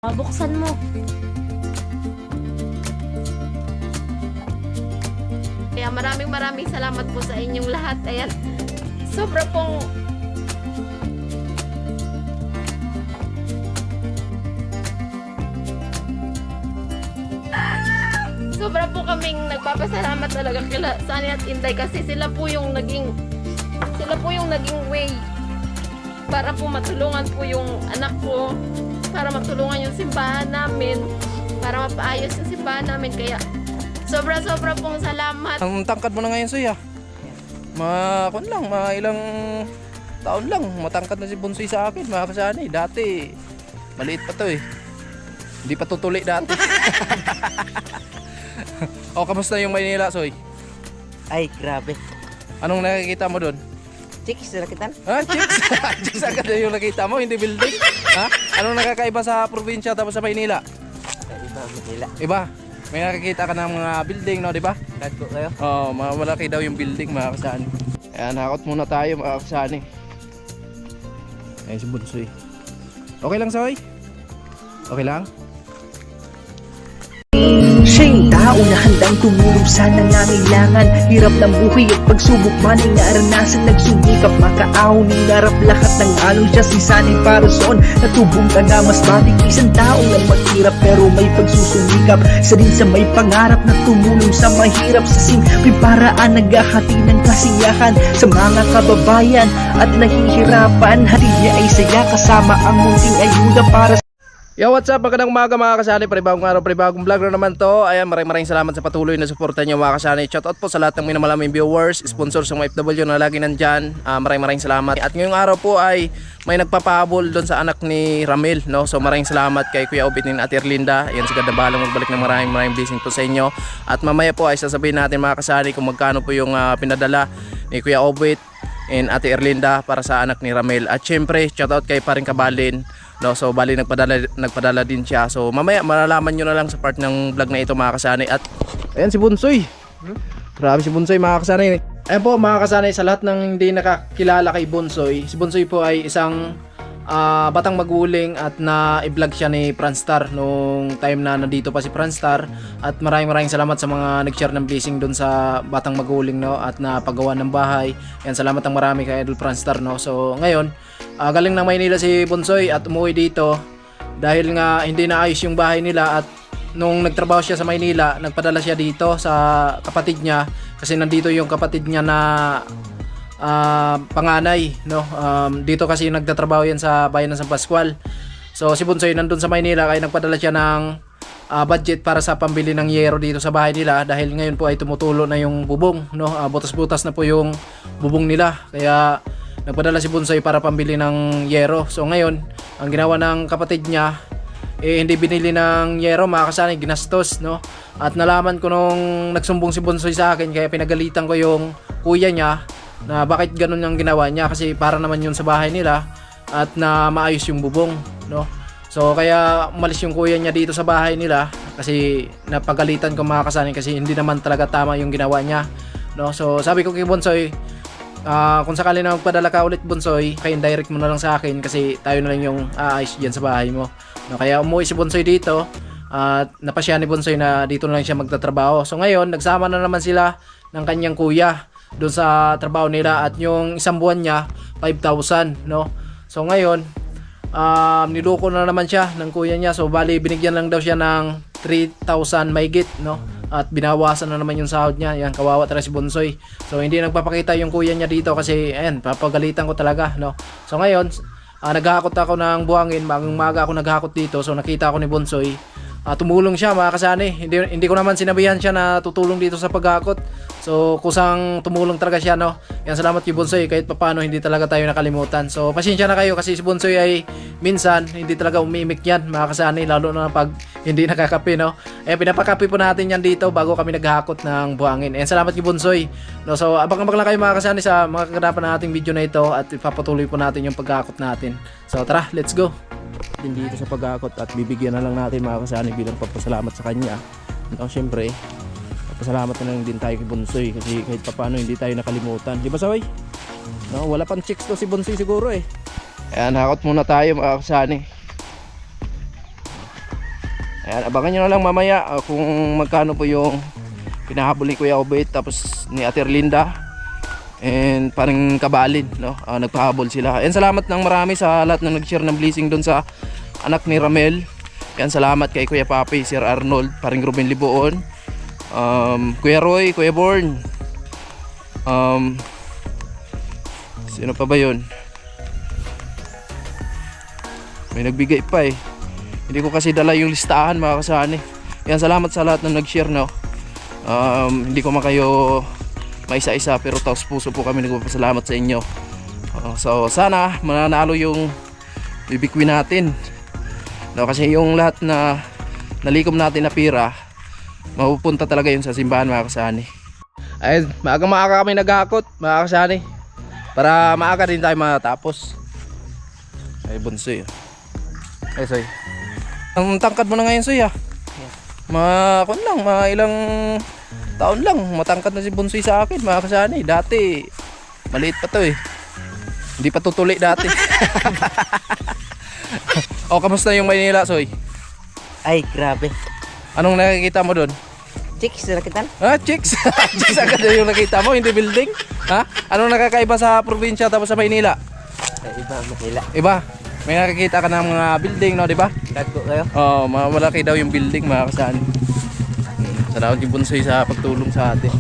Buksan mo. Kaya maraming salamat po sa inyong lahat. Ayan. Sobra pong kaming nagpapasalamat talaga kila Sunny at Inday kasi sila po yung naging way para po matulungan po yung anak ko, para matulungan yung simbahan namin, para mapaayos yung simbahan namin. Kaya sobra pong salamat. Ang tangkad mo na ngayon, Soy, mga ilang taon lang matangkad na si Bunsoy sa akin, mga kasani. Dati maliit pa to eh, hindi pa tutuli dati. O, kamusta yung Maynila, Soy? Ay, grabe. Anong nakikita mo doon? Chicks, nakitan? Ha? Chicks? Chicks agad na yung nakita mo, hindi building? Ha? Anong nakakaiba sa probinsya tapos sa Maynila? Iba, Manila. Iba? May nakikita ka ng mga building, no? Di ba? Radko kayo? Oo, malaki daw yung building, mga kasani. Ayan, hakot muna tayo, mga kasani. Ayan si Bunsoy. Okay lang, Soy? Okay lang? Siya yung tao na handang tumulong sa nangangailangan. Hirap ng buhay at pagsubok man ay naranasan. Nagsumikap makaaw ng narap lahat ng alon. Siya si Sunny Parason, natubong ka na mas matik. Isang tao lang maghirap pero may pagsusumikap. Isa din sa may pangarap na tumulong sa mahirap. Sa simpleng paraan naghahati ng kasiyahan sa mga kababayan at nahihirapan. Hatid niya ay saya kasama ang munting ayuda para sa Yo, what's up? Magandang umaga, mga kasani. Panibagong araw, panibagong vlog na naman to. Ayan, maraming salamat sa patuloy na suporta nyo, mga kasani. Shoutout po sa lahat ng minamalaming viewers, sponsors ng FW na lagi nandyan. Maraming salamat. At ngayong araw po ay may nagpapahabol doon sa anak ni Ramil, no? So maraming salamat kay Kuya Obit ni Ate Erlinda. Ayan, sigad na bahalang magbalik ng maraming blessing po sa inyo. At mamaya po ay sasabihin natin, mga kasani, kung magkano po yung pinadala ni Kuya Obit and Ate Erlinda para sa anak ni Ramil. At syempre, shoutout kay Paring Kabalin. No, so bali nagpadala din siya. So mamaya malalaman nyo na lang sa part ng vlog na ito, mga kasani. At ayan si Bunsoy. Grabe si Bunsoy, mga kasani. Ayan po, mga kasani, sa lahat ng hindi nakakilala kay Bunsoy, si Bunsoy po ay isang batang maguling at na-vlog siya ni Franstar nung time na nandito pa si Franstar. At maraming salamat sa mga nag-share ng blessing doon sa batang maguling, no, at napagawa ng bahay. Yan, salamat ang marami kay Idol Franstar, no. So ngayon, galing ng Maynila si Bunsoy at umuwi dito dahil nga hindi naayos yung bahay nila. At nung nagtrabaho siya sa Maynila, nagpadala siya dito sa kapatid niya kasi nandito yung kapatid niya na panganay, no. Dito kasi nagtatrabaho yan sa bayan ng San Pascual. So si Bunsoy nandun sa Maynila kaya nagpadala siya ng budget para sa pambili ng yero dito sa bahay nila dahil ngayon po ay tumutulo na yung bubong, no. Butas-butas na po yung bubong nila kaya nagpadala si Bunsoy para pambili ng yero. So ngayon, ang ginawa ng kapatid niya hindi binili ng yero, mga kasani, ginastos, no. At nalaman ko nung nagsumbong si Bunsoy sa akin kaya pinagalitan ko yung kuya niya na bakit ganun yung ginawa niya kasi para naman yun sa bahay nila at na maayos yung bubong, no. So kaya umalis yung kuya niya dito sa bahay nila kasi napagalitan ko, mga kasani, kasi hindi naman talaga tama yung ginawa niya, no. So sabi ko kay Bunsoy, kung sakali na magpadala ka ulit, Bunsoy, kaya direct mo na lang sa akin kasi tayo na lang yung aayos dyan sa bahay mo, no. Kaya umuwi si Bunsoy dito at napasya ni Bunsoy na dito na lang siya magtatrabaho. So ngayon nagsama na naman sila ng kanyang kuya doon sa trabaho nila at yung isang buwan niya 5,000, no. So ngayon niloko na naman siya ng kuya niya. So bali binigyan lang daw siya ng 3,000 mahigit, no. At binawasan na naman yung sahod niya. Yan, kawawa talaga si Bunsoy. So hindi nagpapakita yung kuya niya dito kasi ayan, papagalitan ko talaga, no. So ngayon naghahakot ako ng buhangin, bagong maga ako naghahakot dito. So nakita ako ni Bunsoy, tumulong siya, mga kasani. Hindi ko naman sinabihan siya na tutulong dito sa paghakot. So kusang tumulong talaga siya, no. Yan, salamat kay Bunsoy, kahit papano hindi talaga tayo nakalimutan. So pasensya na kayo kasi si Bunsoy ay minsan hindi talaga umiimik yan, mga kasani, lalo na pag hindi nakakape, no. Pinapakape po natin yan dito bago kami naghahakot ng buhangin. Salamat kay Bunsoy, no. So abang-abang lang kayo, mga kasani, sa mga kaganapan ng ating video na ito at ipapatuloy po natin yung paghahakot natin. So tara, let's go din dito sa paghakot at bibigyan na lang natin, mga kasani, bilang papasalamat sa kanya, no. Syempre pasalamat na lang din tayo kay Bunsoy kasi kahit paano hindi tayo nakalimutan, di ba, Soy? No, wala pang chicks to si Bunsoy siguro eh. Ayan, hakot muna tayo, mga kasani. Ayan, abangan nyo na lang mamaya kung magkano po yung pinahabol ni Kuya Obet tapos ni Ate Erlinda and parang kabalin, no? Nagpahabol sila. And salamat ng marami sa lahat ng nag-share ng blessing doon sa anak ni Ramel. Yan, salamat kay Kuya Papi, Sir Arnold, paring Ruben Liboon, Kuya Roy, Kuya Born, sino pa ba yun? May nagbigay pa eh. Hindi ko kasi dala yung listahan mga kasani. Yan, salamat sa lahat ng nag-share, no? Hindi ko man kayo maisa-isa pero taos puso po kami nagpapasalamat sa inyo. So sana mananalo yung bibikwin natin, no? Kasi yung lahat na nalikom natin na pira mapupunta talaga yun sa simbahan mga kasani. Ayun, maaga kami naghakot mga kasani para maaga din tayo matapos. Ay bunsoy. Ay soy, ang tangkad mo na ngayon soy ah. Ilang taon lang matangkad na si Bunsoy sa akin mga kasani. Dati maliit pa to eh, hindi pa tutuli dati. O kamusta yung Maynila soy? Ay, grabe. Anong nakikita mo doon? Chicks na rakitan. Chicks. Chicks agad yung nakita mo, hindi building. Anong nakakaiba sa probinsya tapos sa Maynila? Ay, iba Manila. Iba, may nakikita ka ng mga building, no, di ba? Dagko kayo. Malaki daw yung building mga kasani. Salamat yung Bunsoy sa pagtulong sa atin.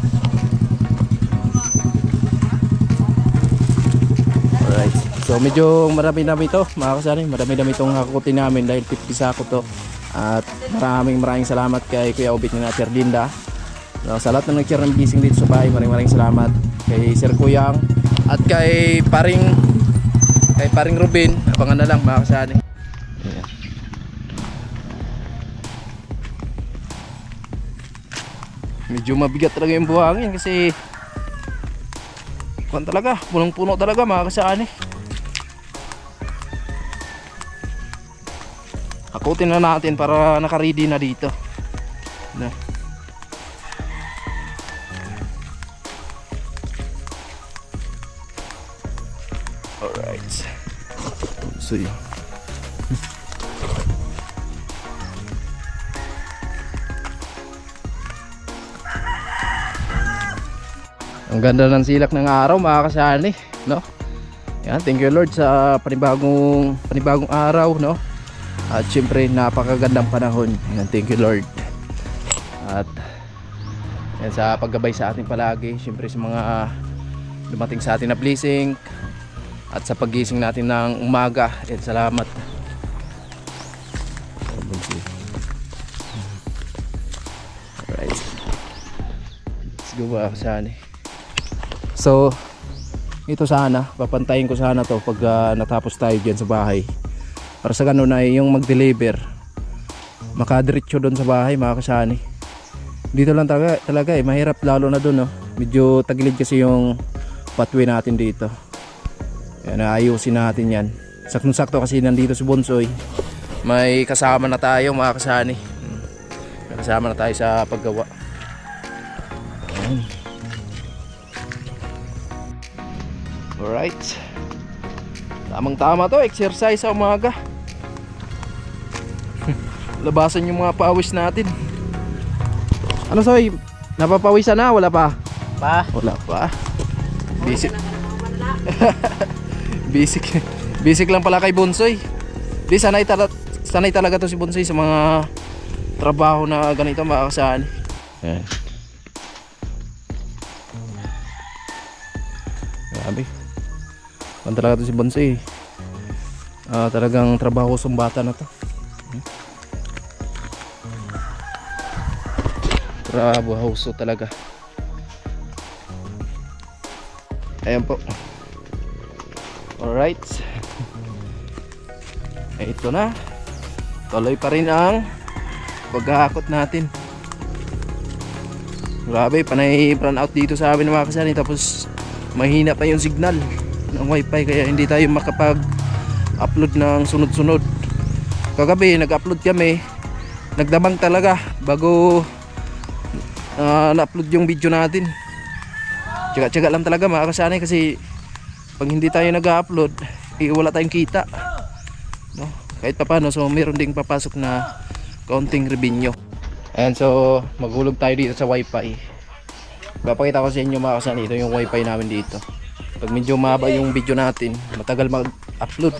Alright, so medyo marami-dami to mga kasani. Marami-dami itong hakutin namin dahil 50 sako to. At maraming salamat kay Kuya Obet ni Ate Erlinda. Sa lahat na nag-share ng blessing dito sa bahay, maraming salamat kay Sir Kuyang at kay paring Ruben. Abangan na lang mga kasani. Ayan. Medyo mabigat talaga yung buhangin kasi talaga, punong-puno talaga mga kasani. Hakutin na natin para naka-ready na dito. Na. Alright. So yun. Ang ganda ng silak ng araw mga kasani, no? Yan, thank you Lord sa panibagong araw, no? At syempre napakagandang panahon. Yan, thank you Lord. At yan, sa paggabay sa atin palagi, syempre sa mga dumating sa atin na blessing at sa paggising natin ng umaga. Yan, salamat. Alright. Let's go mga kasani. So ito sana, papantayin ko sana to pag natapos tayo dyan sa bahay, para sa ganun ay yung mag-deliver makadiretso doon sa bahay mga kasani. Dito lang talaga eh, mahirap lalo na doon, no? Medyo tagilid kasi yung pathway natin dito. Yan, ayusin natin yan. Saktong-sakto kasi nandito si Bunsoy, may kasama na tayo mga kasani. May kasama na tayo sa paggawa. Yan. Alright, tamang tama to, exercise sa umaga. Labasan yung mga pawis natin. Ano Soy, napapawisan na? Wala pa? Wala pa. Basic. Basic lang pala kay Bunsoy. Di sanay talaga to si Bunsoy sa mga trabaho na ganito mga kasani. Yan. Grabe. Ano talaga to si Bunsoy? Talagang trabaho sumbata na to. Trabaho talaga. Ayan po. Alright. Ito na. Tuloy pa rin ang paghahakot natin. Grabe, panay brown out dito sa amin mga kasani. Tapos mahina pa yung signal ng wifi, kaya hindi tayo makapag-upload ng sunod-sunod. Kagabi nag-upload kami, nagdamang talaga bago na-upload yung video natin. Tsaga-tsaga lang talaga mga kasani, kasi pag hindi tayo nag-upload wala tayong kita, no? Kahit pa paano, so meron ding papasok na Kaunting revenue. Ayan, so maghulog tayo dito sa wifi. Papakita ko sa inyo mga kasani, ito yung wifi namin dito. Pag medyo mahaba yung video natin, matagal mag-upload.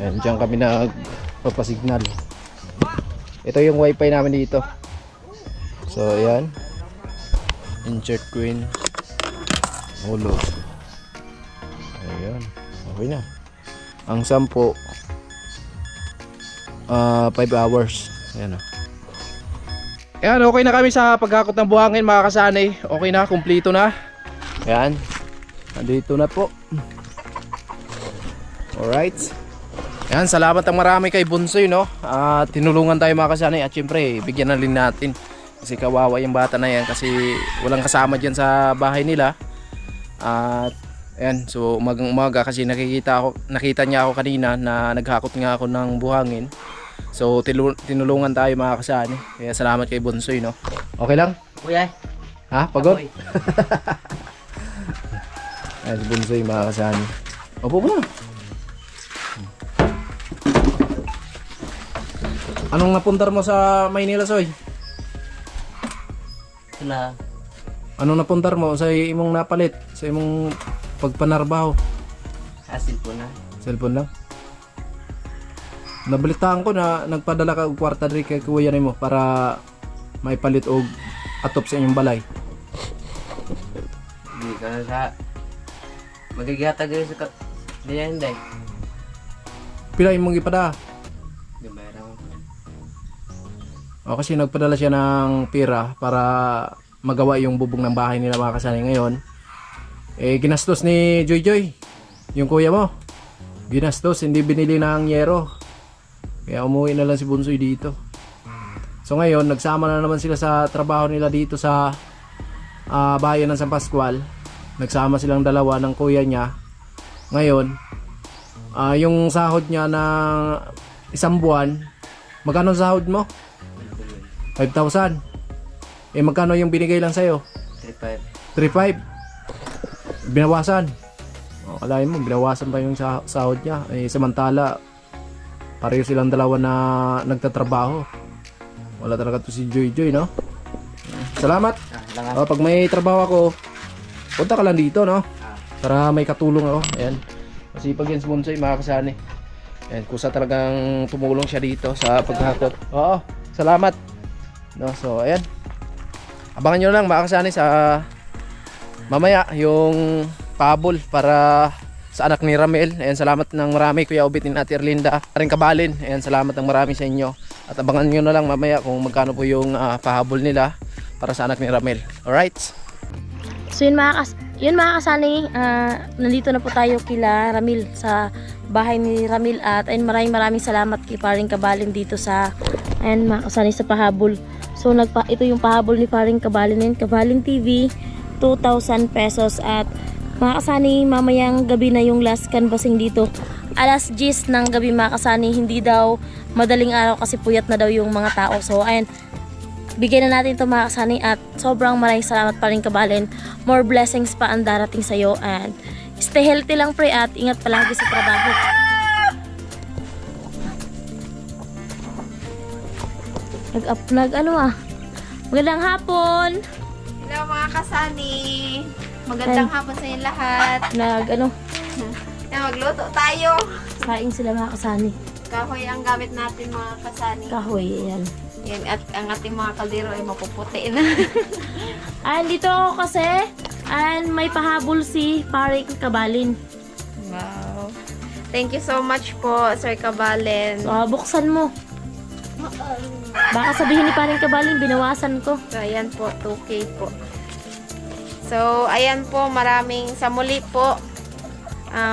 Ayan, dyan kami nagpapasignal. Ito yung wifi namin dito. So ayan, insert queen, hulog. Ayan, okay na. Ang 10 5 hours. Ayan o. Ayan, okay na kami sa paghakot ng buhangin mga kasanay. Okay na, kumpleto na. Ayan, nandito na po. Alright. Ayan, salamat ang marami kay Bunsoy, no? Tinulungan tayo mga kasanay. At syempre, bigyan na rin natin. Kasi kawawa yung bata na yan. Kasi walang kasama dyan sa bahay nila. At ayan, so umaga kasi nakita niya ako kanina na naghakot nga ako ng buhangin. So tinulungan tayo mga kasani. Kaya salamat kay Bunsoy, no? Okay lang? Kuya. Ha? Pagod? Ayan si Bunsoy mga kasani. Opo ba? Anong napuntar mo sa Maynila, Soy? Sila. Anong napuntar mo sa imong napalit? Sa imong pagpanarbaho? Asil po na. Cellphone lang? Nabalitaan ko na nagpadala ka og kwarta diri kay kuya nimo para maipalit og atop sa inyong balay. Hindi ka na sa... Magagata kayo sa... Diyan, hindi. Pila imong ipada? Gabayran ko. O kasi nagpadala siya ng pera para magawa yung bubong ng bahay nila mga kasanay ngayon. Eh ginastos ni Joy Joy, yung kuya mo. Ginastos, hindi binili ng yero. Kaya umuwi na lang si Bunsoy dito. So ngayon, nagsama na naman sila sa trabaho nila dito sa bayan ng San Pascual. Nagsama silang dalawa ng kuya niya. Ngayon, yung sahod niya ng isang buwan, magkano ang sahod mo? 5,000. Eh magkano yung binigay lang sa'yo? 3-5. 3,500. Binawasan. O, kalahin mo, binawasan pa yung sahod niya. Eh samantala, pareho silang dalawa na nagtatrabaho. Wala talaga to si Joy Joy, no? Salamat. O, pag may trabaho ako, punta ka lang dito, no? Para may katulong ako. Ayan. Masipag yan si Bunsoy, mga kasani. Ayan, kusa talagang tumulong siya dito sa paghakot. Oo, salamat. No, so ayan. Abangan nyo lang mga kasani sa mamaya yung pabol para sa anak ni Ramel. Ayan, salamat ng marami Kuya Obit ni Ate Erlinda. Ring Kabalin. Ayan, salamat ng marami sa inyo. At abangan nyo na lang mamaya kung magkano po yung pahabol nila para sa anak ni Ramel. Alright? So yun mga kasani, nandito na po tayo kila Ramil sa bahay ni Ramil at ayun, maraming salamat kay Paring Kabalin dito sa ayun mga kasani sa pahabol. So ito yung pahabol ni Paring Kabalin, Kabalin TV, 2,000 pesos at mga kasani, mamayang gabi na yung last canvassing dito. Alas 10 ng gabi mga kasani, hindi daw madaling araw kasi puyat na daw yung mga tao. So ayun, bigyan na natin ito mga kasani at sobrang maraming salamat pa rin Kabalin. More blessings pa ang darating sa'yo and stay healthy lang pre at ingat palagi sa trabaho. Magandang hapon. Hello mga kasani. Magandang hapon sa inyo lahat. Magluto tayo. Saing sila mga kasani. Kahoy ang gamit natin mga kasani. Kahoy, yan. Yan, at ang ating mga kaldero ay mapuputi na. And dito ako kasi, and may pahabol si Paring Kabalin. Wow. Thank you so much po, Sir Kabalin. So, buksan mo. Baka sabihin ni Paring Kabalin, binawasan ko. So, ayan po, 2K po. So, ayan po, sa muli po,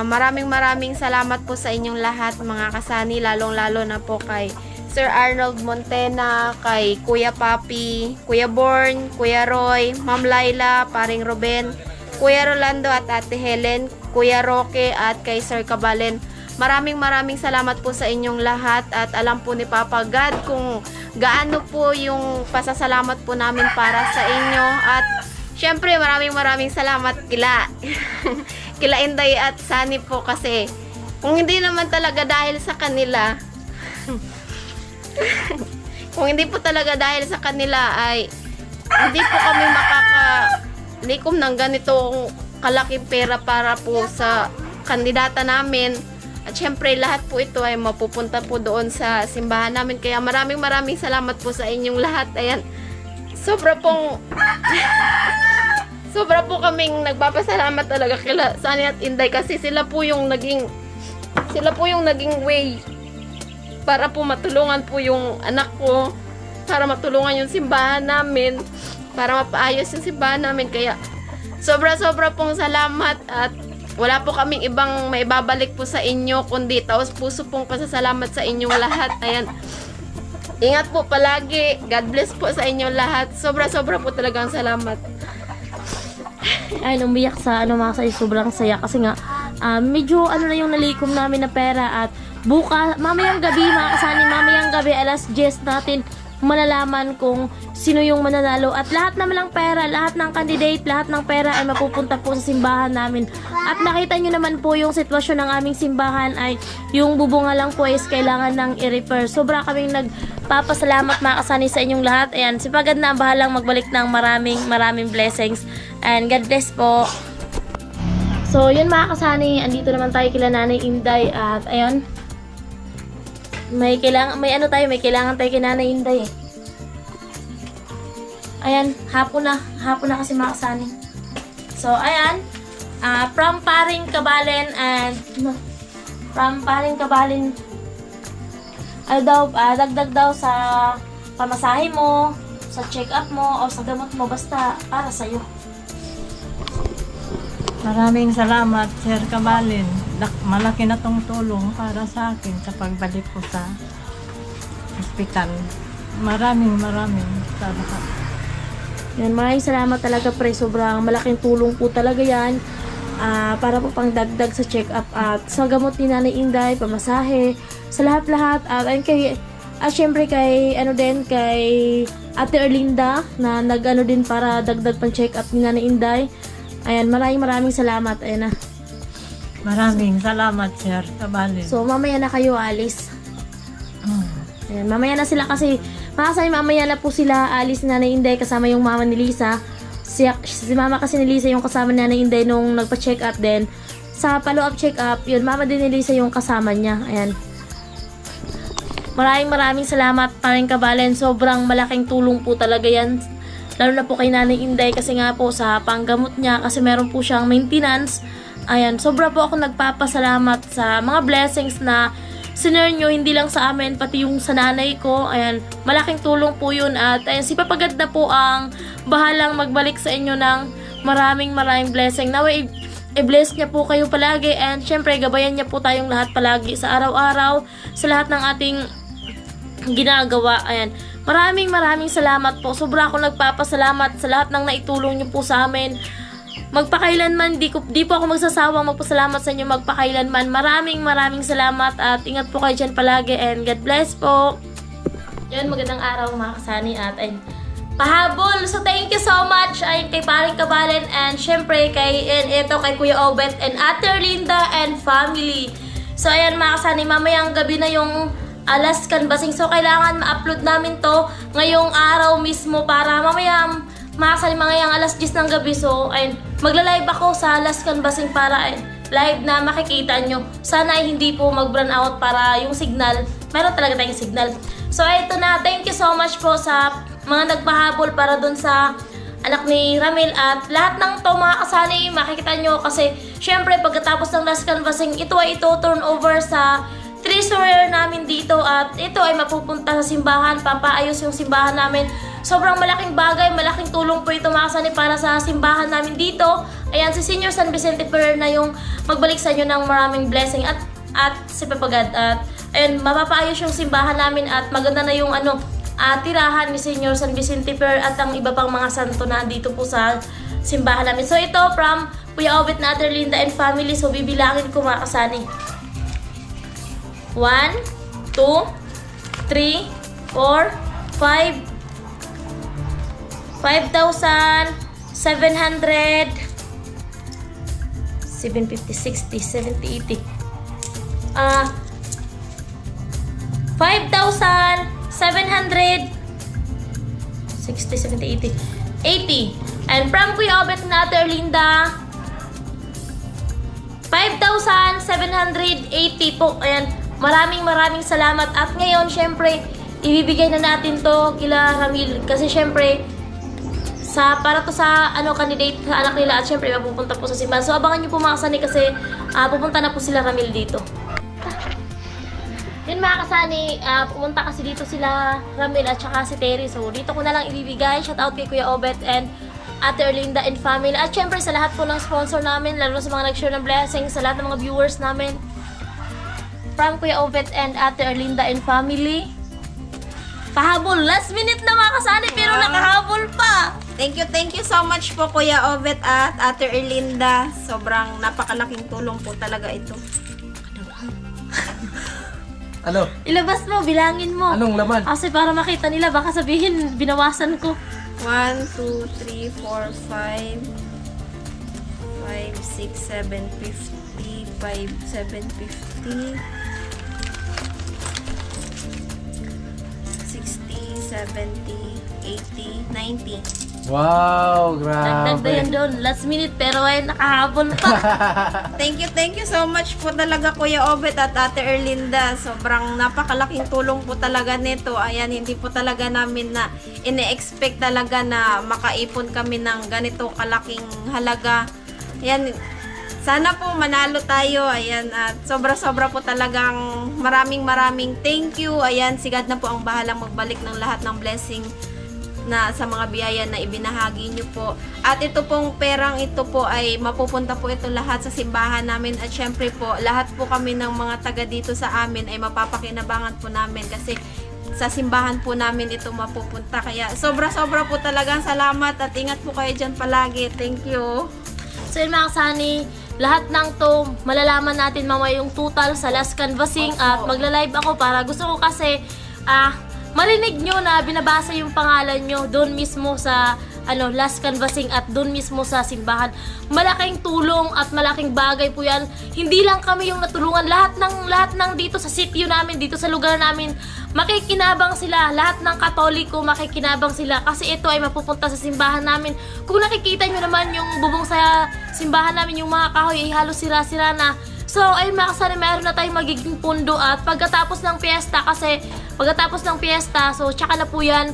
maraming salamat po sa inyong lahat mga kasani, lalong-lalo na po kay Sir Arnold Montena, kay Kuya Papi, Kuya Born, Kuya Roy, Ma'am Laila, Paring Ruben, Kuya Rolando at Ate Helen, Kuya Roque at kay Sir Kabalin. Maraming salamat po sa inyong lahat at alam po ni Papa God kung gaano po yung pasasalamat po namin para sa inyo at syempre maraming salamat kila Inday at Sunny po kasi kung hindi naman talaga dahil sa kanila kung hindi po talaga dahil sa kanila ay hindi po kami makakalikom ng ganitong kalaking pera para po sa kandidata namin. At syempre lahat po ito ay mapupunta po doon sa simbahan namin. Kaya maraming salamat po sa inyong lahat. Ayan, sobra po kaming nagpapasalamat talaga kila Sunny at Inday kasi sila po yung naging way para po matulungan po yung anak ko, para matulungan yung simbahan namin, para mapaayos yung simbahan namin. Kaya sobra pong salamat at wala po kaming ibang maibabalik po sa inyo kundi taos puso pong pasasalamat sa inyong lahat. Ayan, ingat po palagi, God bless po sa inyong lahat. Sobra po talagang salamat. Ay, umiyak sa mga sa sobrang saya kasi nga medyo na yung nalikom namin na pera at mamayang gabi mga kasani, mamayang gabi alas 10 natin malalaman kung sino yung mananalo at lahat naman ng pera, lahat ng candidate, lahat ng pera ay mapupunta po sa simbahan namin. At nakita nyo naman po yung sitwasyon ng aming simbahan ay yung bubunga lang po is kailangan ng i-repair. Sobra kaming nagpapasalamat mga kasani sa inyong lahat. Ayan, si Pagad na ang bahalang magbalik ng maraming blessings and God bless po. So yun mga kasani, andito naman tayo kila Nanay Inday at ayun, may kailangan tayo kay Nanay Inday eh. Ayan, hapon na kasi mga kasani. So ayan, from Paring Kabalen dagdag daw sa pamasahe mo, sa check-up mo o sa gamot mo, basta para sa'yo. Maraming salamat, Sir Kabalen. Malaki na tong tulong para sa akin sa pagbalik ko sa ospital. Maraming salamat. Yan, maraming salamat talaga pre. Sobrang malaking tulong po talaga yan. Para po pang dagdag sa check-up at sa gamot ni Nanay Inday, pamasahe, sa lahat-lahat. At syempre kay Ate Erlinda na nag-ano din para dagdag pang check-up ni Nanay Inday. Ayan, maraming salamat. Ayan na. Maraming salamat, Sir Kabalen. So, mamaya na kayo alis. Ayan, mamaya na sila kasi mamaya na po sila alis ni Nanay Inday kasama yung mama ni Lisa. Si mama kasi ni Lisa yung kasama ni Nanay Inday nung nagpa-check up din. Sa follow-up check up, yun, mama din ni Lisa yung kasama niya. Ayan. Maraming salamat, Paring Kabalen. Sobrang malaking tulong po talaga yan. Lalo na po kay Nanay Inday kasi nga po sa panggamot niya kasi meron po siyang maintenance. Ayan, sobra po ako nagpapasalamat sa mga blessings na sinare nyo, hindi lang sa amin, pati yung sa nanay ko. Ayan, malaking tulong po yun. At ayan, si Papagad na po ang bahalang magbalik sa inyo ng maraming blessing. Naway, i-bless niya po kayo palagi. And syempre, gabayan niya po tayong lahat palagi sa araw-araw, sa lahat ng ating ginagawa. Ayan, maraming salamat po. Sobra ako nagpapasalamat sa lahat ng naitulong niyo po sa amin. Magpakailanman, di po ako magsasawang magpasalamat sa inyo magpakailanman. Maraming salamat at ingat po kayo dyan palagi and God bless po. Yun, magandang araw mga kasani at pahabol. So thank you so much ay kay Paring Kabalen and syempre kay Kuya Obet and Ate Erlinda and family. So ayan mga kasani, mamayang gabi na yung alas canvassing. So kailangan ma-upload namin to ngayong araw mismo para mamaya mga alas 10 ng gabi. So ayun, magla-live ako sa last canvassing para live na makikita nyo. Sana ay hindi po mag-brown out para yung signal, meron talaga tayong signal. So ito na, thank you so much po sa mga nagpahabol para dun sa anak ni Ramil at lahat ng to mga kasali makikita nyo kasi syempre pagkatapos ng last canvassing ito ay turn over sa treasurer namin dito at ito ay mapupunta sa simbahan, papaayos yung simbahan namin. Sobrang malaking bagay, malaking tulong po ito mga kasani para sa simbahan namin dito. Ayan, si Senior San Vicente Ferrer na yung magbalik sa inyo ng maraming blessing at si Papagad. At ayun, mapapaayos yung simbahan namin at maganda na yung tirahan ni Senior San Vicente Ferrer at ang iba pang mga santo na dito po sa simbahan namin. So ito from Kuya Obet na Ate Erlinda and family. So bibilangin ko mga kasani. 1, 2, 3, 4, 5, 5,700 750, 60, 70, 80. 5,700 60, 70, 80. 80. And from Kuya Obet na Ate Erlinda, 5,780 po. Ayan, maraming salamat. At ngayon, syempre, ibibigay na natin to kila Ramil. Kasi syempre, para to sa candidate sa anak nila at syempre mapupunta po sa simbahan. So abangan niyo po mga kasani kasi pupunta na po sila Ramil dito. Yun mga kasani, pumunta kasi dito sila Ramil at saka si Terry. So dito ko na lang ibibigay. Shout out kay Kuya Obet and Ate Erlinda and family. At syempre sa lahat po ng sponsor namin, lalo sa mga nag-share ng blessings, sa lahat ng mga viewers namin. From Kuya Obet and Ate Erlinda and family. Pahabol, last minute na mga kasani pero nakahabol pa. Thank you so much po Kuya Obet at Ate Erlinda. Sobrang napakalaking tulong po talaga ito. Ano? Ilabas mo, bilangin mo. Anong laman? Kasi para makita nila, baka sabihin, binawasan ko. 1, 2, 3, 4, 5, 6, 7, 50, 5, 7, 50, 60, 70, 80, 90. Wow, Dagdag na yan grabe. doon. Last minute, pero ay nakahabol pa. Thank you so much po talaga Kuya Obet at Ate Erlinda. Sobrang napakalaking tulong po talaga nito. Ayan, hindi po talaga namin na ine-expect talaga na makaipon kami ng ganito kalaking halaga. Ayan, sana po manalo tayo. Ayan, at sobra-sobra po talagang maraming thank you. Ayan, si God na po ang bahalang magbalik ng lahat ng blessing na sa mga biyaya na ibinahagi nyo po. At ito pong perang ito po ay mapupunta po ito lahat sa simbahan namin. At syempre po, lahat po kami ng mga taga dito sa amin ay mapapakinabangan po namin kasi sa simbahan po namin ito mapupunta. Kaya sobra-sobra po talagang salamat at ingat po kayo dyan palagi. Thank you. So yun mga kasani, lahat ng to, malalaman natin mamaya yung total sa last canvassing. At magla-live ako para gusto ko kasi, marinig nyo na binabasa yung pangalan nyo doon mismo sa last canvassing at doon mismo sa simbahan. Malaking tulong at malaking bagay po yan. Hindi lang kami yung natulungan. Lahat ng dito sa sitio namin, dito sa lugar namin, makikinabang sila. Lahat ng Katoliko, makikinabang sila. Kasi ito ay mapupunta sa simbahan namin. Kung nakikita nyo naman yung bubong sa simbahan namin, yung mga kahoy ay halos sira-sira na. So, ay makasana meron na tayong magiging pundo at pagkatapos ng piyesta so tsaka na po yan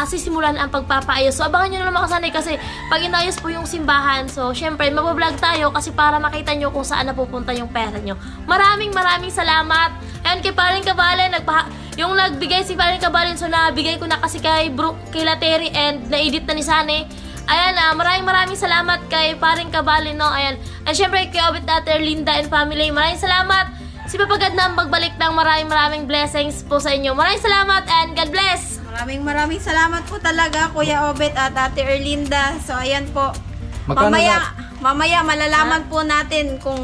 sisimulan ang pagpapaayos. So, abangan nyo na naman kasanay kasi pag inayos po yung simbahan, so syempre magbablog tayo kasi para makita nyo kung saan napupunta yung pera nyo. Maraming salamat. Ayan kay Paring Kabalen, yung nagbigay si Paring Kabalen, so nabigay ko na kasi kay Terry and na-edit na ni Sane. Ayan, maraming salamat kay Paring Kabalen, no? Ayan. And syempre kay Obet Ate Erlinda and family, maraming salamat. Si Papagad na magbalik ng maraming blessings po sa inyo. Maraming salamat and God bless! Maraming salamat po talaga Kuya Obet at Ate Erlinda. So ayan po. Magkano Mamaya malalaman po natin kung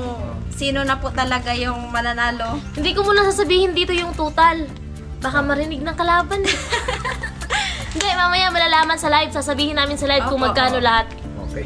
sino na po talaga yung mananalo. Hindi ko muna sasabihin dito yung total. Baka marinig ng kalaban. Hindi, mamaya malalaman sa live. Sasabihin namin sa live kung magkano lahat. Okay.